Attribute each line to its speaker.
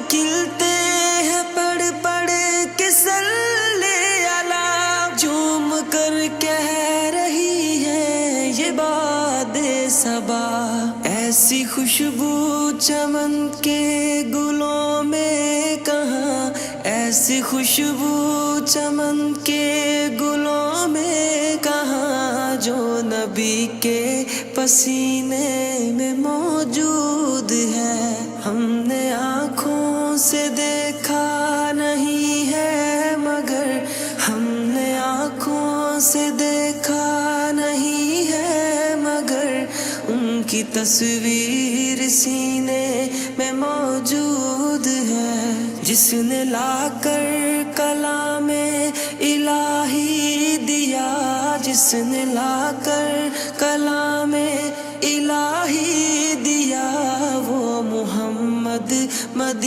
Speaker 1: کھلتے ہیں پڑھ پڑھ کے صلی علی، جھوم کر کہہ رہی ہے یہ باد صبا، ایسی خوشبو چمن کے گلوں میں کہاں، ایسی خوشبو چمن کے گلوں میں کہاں، جو نبی کے پسینے میں موجود ہے۔ ہم نے آنکھوں سے دیکھا نہیں ہے مگر، ہم نے آنکھوں سے دیکھا نہیں ہے مگر، ان کی تصویر سینے میں موجود ہے۔ جس نے لا کر کلام الہی دیا، جس نے لا کر کلام الہی دیا،